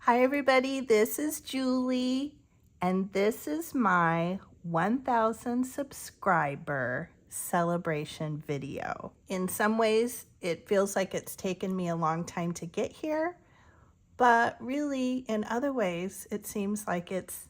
Hi everybody, this is Julie, and this is my 1,000 subscriber celebration video. In some ways, it feels like it's taken me a long time to get here, but really in other ways, it seems like it's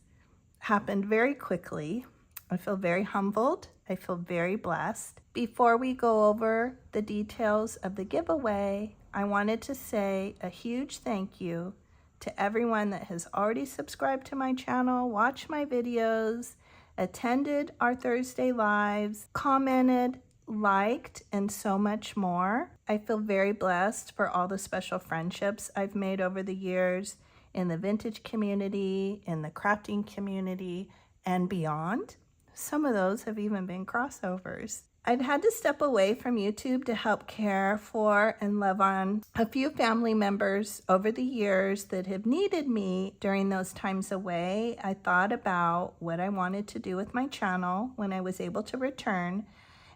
happened very quickly. I feel very humbled. I feel very blessed. Before we go over the details of the giveaway, I wanted to say a huge thank you to everyone that has already subscribed to my channel, watched my videos, attended our Thursday lives, commented, liked, and so much more. I feel very blessed for all the special friendships I've made over the years in the vintage community, in the crafting community, and beyond. Some of those have even been crossovers. I've had to step away from YouTube to help care for and love on a few family members over the years that have needed me during those times away. I thought about what I wanted to do with my channel when I was able to return,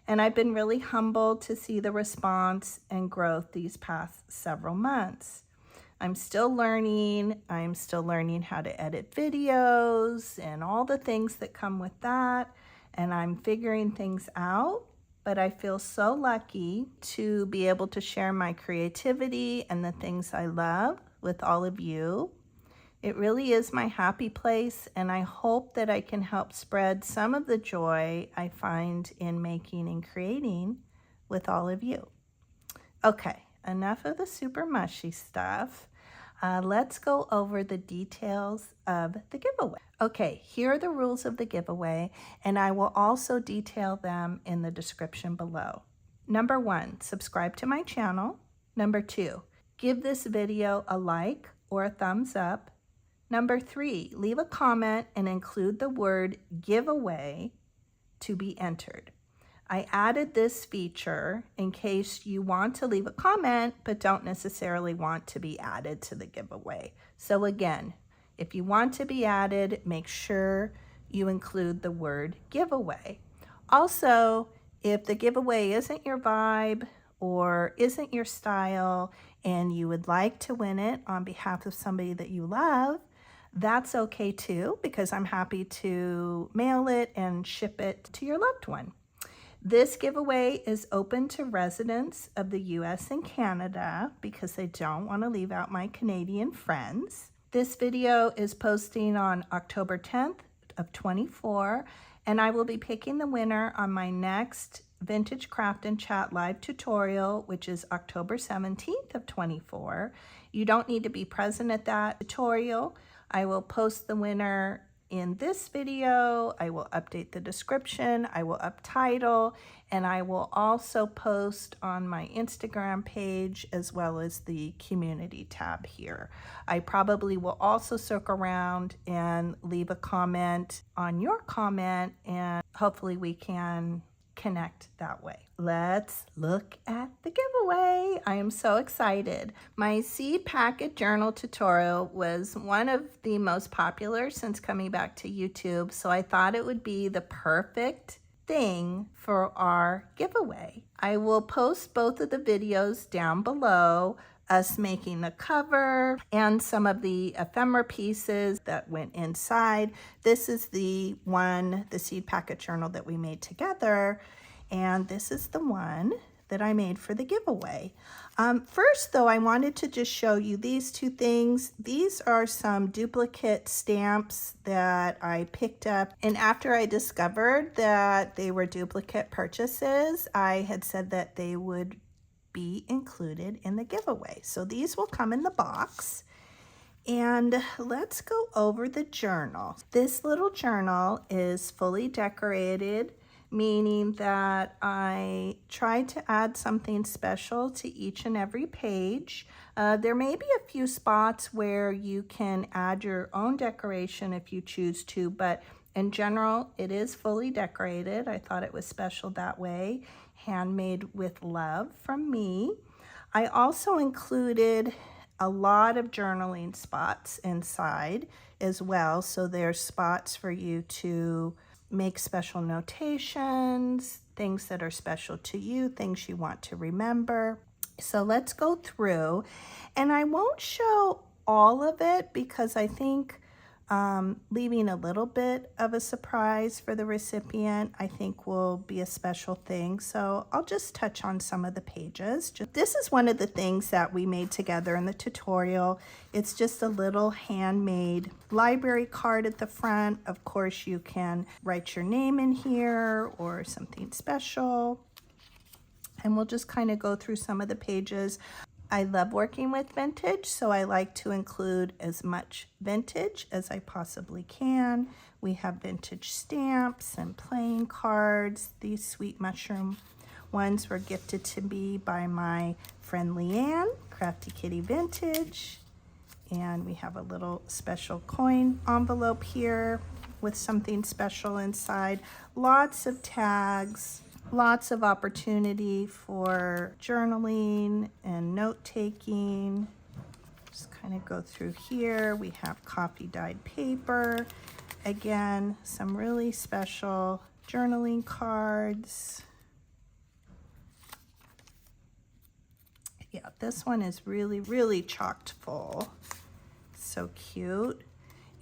and I've been really humbled to see the response and growth these past several months. I'm still learning. I'm still learning how to edit videos and all the things that come with that, and I'm figuring things out. But I feel so lucky to be able to share my creativity and the things I love with all of you. It really is my happy place, and I hope that I can help spread some of the joy I find in making and creating with all of you. Okay, enough of the super mushy stuff. Let's go over the details of the giveaway. Okay, here are the rules of the giveaway, and I will also detail them in the description below. Number 1, subscribe to my channel. Number 2, give this video a like or a thumbs up. Number 3, leave a comment and include the word giveaway to be entered. I added this feature in case you want to leave a comment but don't necessarily want to be added to the giveaway. So again, if you want to be added, make sure you include the word giveaway. Also, if the giveaway isn't your vibe or isn't your style and you would like to win it on behalf of somebody that you love, that's okay too, because I'm happy to mail it and ship it to your loved one. This giveaway is open to residents of the US and Canada because I don't want to leave out my Canadian friends. This video is posting on October 10th of 24, and I will be picking the winner on my next Vintage Craft and Chat live tutorial, which is October 17th of 24. You don't need to be present at that tutorial. I will post the winner in this video. I will update the description, I will uptitle, and I will also post on my Instagram page as well as the community tab here. I probably will also circle around and leave a comment on your comment, and hopefully we can connect that way. Let's look at the giveaway. I am so excited. My seed packet journal tutorial was one of the most popular since coming back to YouTube, so I thought it would be the perfect thing for our giveaway. I will post both of the videos down below, us making the cover and some of the ephemera pieces that went inside. This is the one, the seed packet journal that we made together, and this is the one that I made for the giveaway. First though, I wanted to just show you these two things. These are some duplicate stamps that I picked up, and after I discovered that they were duplicate purchases, I had said that they would be included in the giveaway. So these will come in the box. And let's go over the journal. This little journal is fully decorated, meaning that I tried to add something special to each and every page. There may be a few spots where you can add your own decoration if you choose to, but in general, it is fully decorated. I thought it was special that way, handmade with love from me. I also included a lot of journaling spots inside as well. So there's spots for you to make special notations, things that are special to you, things you want to remember. So let's go through, and I won't show all of it because I think leaving a little bit of a surprise for the recipient, I think will be a special thing. So I'll just touch on some of the pages. This is one of the things that we made together in the tutorial. It's just a little handmade library card at the front. Of course, you can write your name in here or something special. And we'll just kind of go through some of the pages. I love working with vintage, so I like to include as much vintage as I possibly can. We have vintage stamps and playing cards. These sweet mushroom ones were gifted to me by my friend Leanne, Crafty Kitty Vintage. And we have a little special coin envelope here with something special inside. Lots of tags. Lots of opportunity for journaling and note-taking. Just kind of go through here. We have coffee dyed paper. Again, some really special journaling cards. Yeah, this one is really, really chocked full. So cute.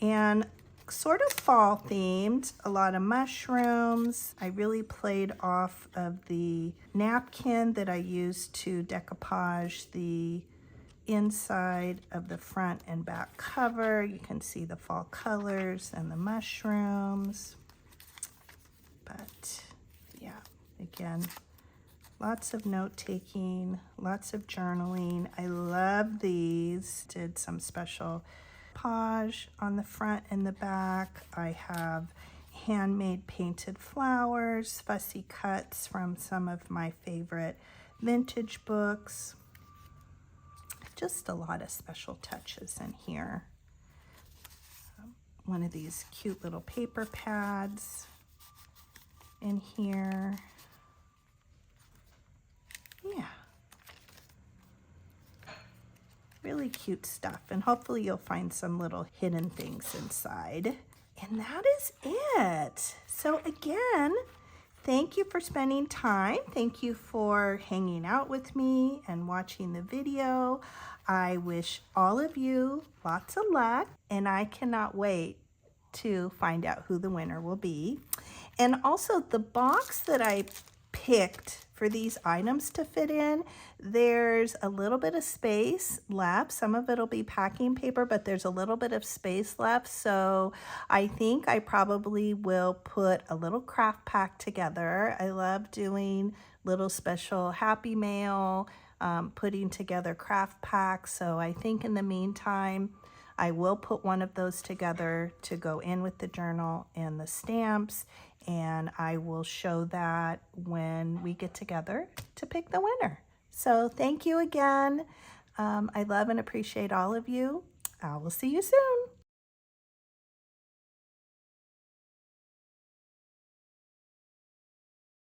And sort of fall themed, a lot of mushrooms. I really played off of the napkin that I used to decoupage the inside of the front and back cover. You can see the fall colors and the mushrooms. But yeah, again, lots of note-taking, lots of journaling. I love these. Did some special page on the front and the back. I have handmade painted flowers, fussy cuts from some of my favorite vintage books. Just a lot of special touches in here. One of these cute little paper pads in here. Yeah. Really cute stuff, and hopefully you'll find some little hidden things inside. And that is it. So again, thank you for spending time. Thank you for hanging out with me and watching the video. I wish all of you lots of luck, and I cannot wait to find out who the winner will be. And also the box that I picked for these items to fit in, there's a little bit of space left. Some of it'll be packing paper, but there's a little bit of space left. So I think I probably will put a little craft pack together. I love doing little special Happy Mail, putting together craft packs. So I think in the meantime, I will put one of those together to go in with the journal and the stamps, and I will show that when we get together to pick the winner. So thank you again. I love and appreciate all of you. I will see you soon.